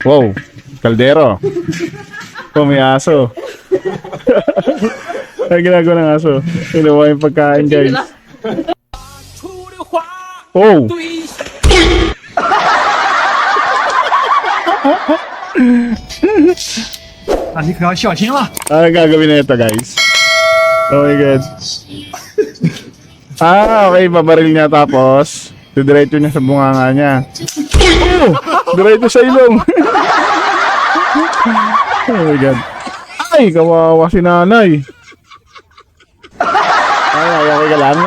Wow, kaldero. Oh, may aso. Ay, ginagawa ng aso. Inuwa yung pagkain, guys. Oh! 那你可要小心了。 Ano gagawin na ito, guys? Oh my God. Okay. Babaril niya tapos didiretso niya sa bunganga niya. Oh! Diretso sa ilong. Oh my God. Ay, kawawa si nanay. Ay, okay ka lang?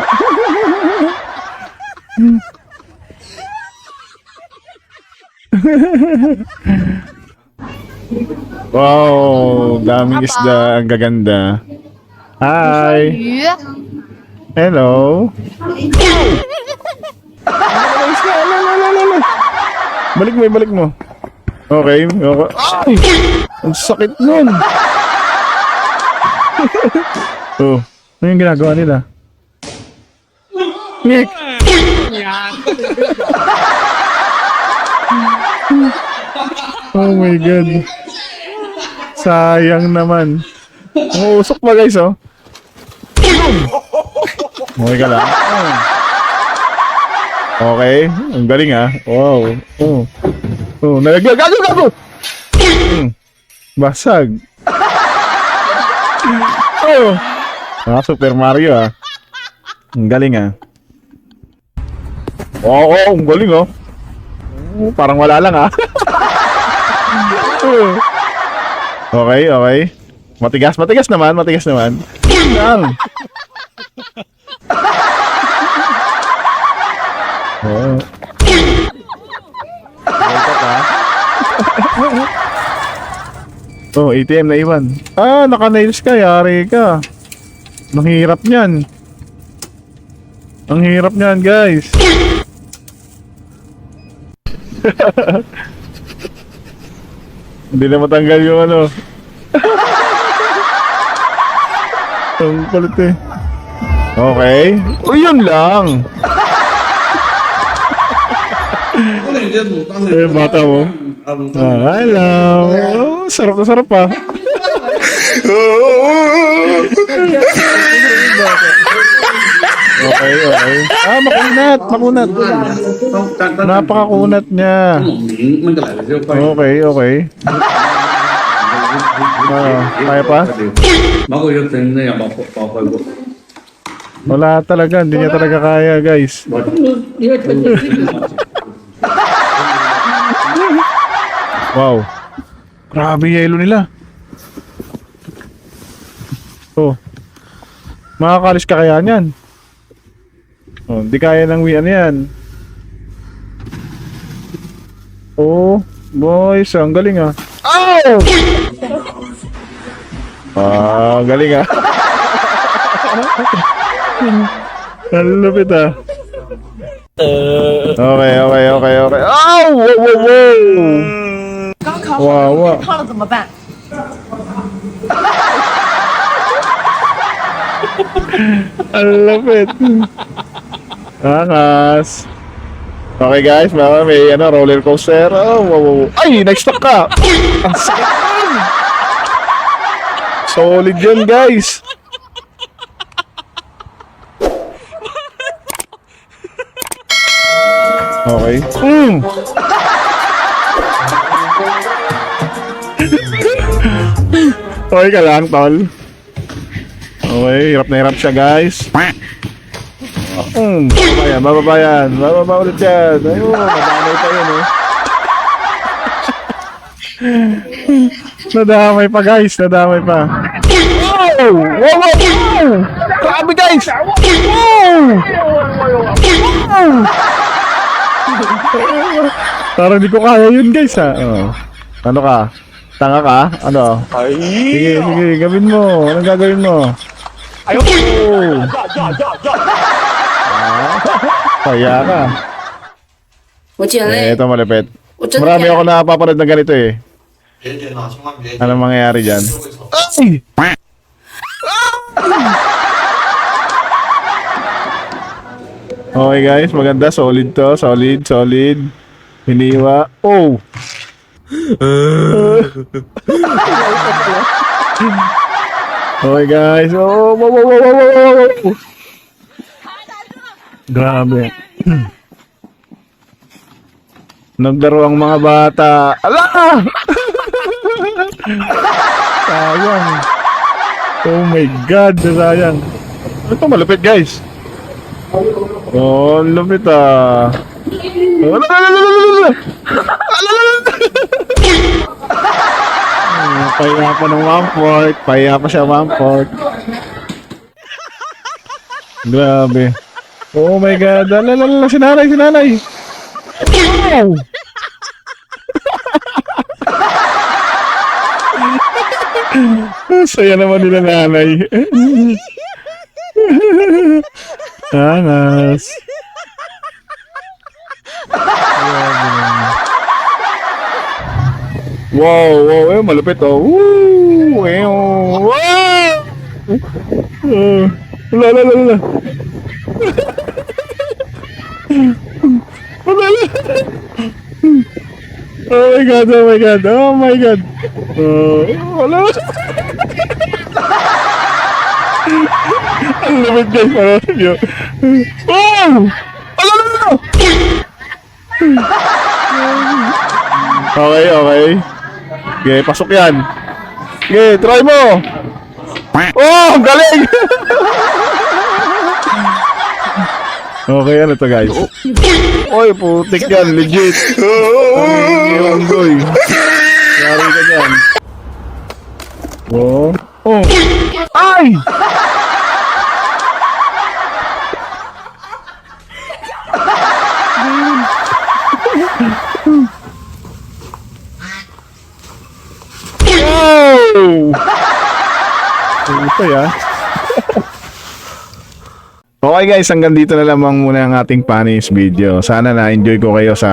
Wow, daming isda, ang gaganda. Hi. 鱼， Hello. Balik mo. Okay. Ay! Ang sakit nun. Oh, ano yung ginagawa nila? Nick! Oh my God. Sayang naman. Umuusok pa, guys, oh. Okay ka lang. Okay. Ang galing, ah. Wow. Oh, nalaglag. Gago! Basag. Oh. Super Mario, ah. Ang galing, ah. Oo, ang galing, oh. Parang wala lang, ah. Okay. Matigas naman. Lang. Oh. Oh, ATM na iwan. Ah, naka-nails ka, yari ka. Ang hirap niyan. Guys. Hindi na matanggal yung ano. Ang kulit eh. Okay. O, yun lang. Eh, bata mo. Hello. Oh, sarap na sarap pa. Okay. Makunat. Napakakunat niya. Okay. Kaya pa? Wala talaga, hindi niya talaga kaya, guys. Wow. Grabe yelo nila. Oh. Makakalis ka kaya niyan? Oh, hindi kaya ng ano yan. Oh, boys, ang galing ah. Oh! Ah, galing ah. Ang lupit ah. Okay. Oh! Wow. 烫了怎么办？ Ang lupit. Angas. Okay guys, may roller coaster. Oh, wow. Ay, nag-stop ka. Ang sakit. Solid yun, guys. Okay. Okay ka lang, tol. Okay, hirap na hirap siya, guys. Bababa yan. Bababa ulit yan. Ayun, nadamay pa yun, oh. Nadamay pa, guys. Nadamay pa. Wow! Grabe, guys! Wow! Parang di ko kaya yun, guys, ha. Oh. Ano ka? Tanga ka? Ano? Sige, gawin mo. Anong gagawin mo? Oh! Kaya ka. Ito malapit. Marami ako napapanood na ganito eh. Anong mangyayari dyan? Ay! Okay guys, maganda. Solid to. Solid. Hiniwa. Oh! Okay guys. Oh, wow, wow, wow, wow, wow, wow. Grabe. Naglaro ang mga bata. Ala! Sayang. Oh my God, sayang. Ito malupit guys. Oh, lupit ah. Oh, Paya pa ng 1/4. Paya pa siya 1/4. Grabe. Oh my God. Alalala, sinanay, sinanay. Wow! Saya naman nila nanay. Angas. Wow, wow, malupit oh. Woo! Wow! La la la la. Oh my God, oh my God, oh my God. Wala. Ang lamig guys, parang nyo. Wow! Wala na na! Okay, okay. Okay, pasok yan. Okay, try mo. Oh, ang galing! Okay, ano to guys? Oy, putik yan, legit. Ang goy. Yari ka dyan. Oh. Oh. Ay! Oh! Ito ya. Okay guys, hanggang dito na lamang muna ang ating panis video. Sana na-enjoy ko kayo sa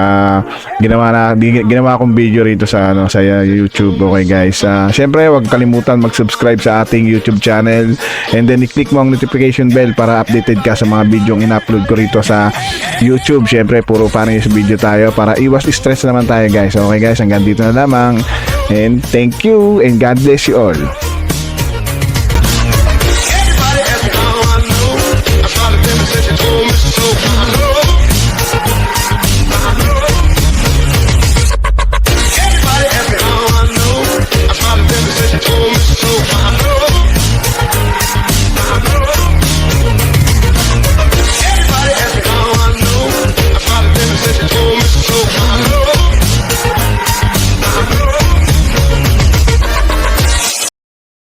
ginawa kong video rito sa sa YouTube. Okay guys. Syempre, huwag kalimutan mag-subscribe sa ating YouTube channel and then i-click mo ang notification bell para updated ka sa mga video ang in-upload ko rito sa YouTube. Syempre, puro panis video tayo para iwas stress naman tayo guys. Okay guys, hanggang dito na lamang and thank you and God bless you all.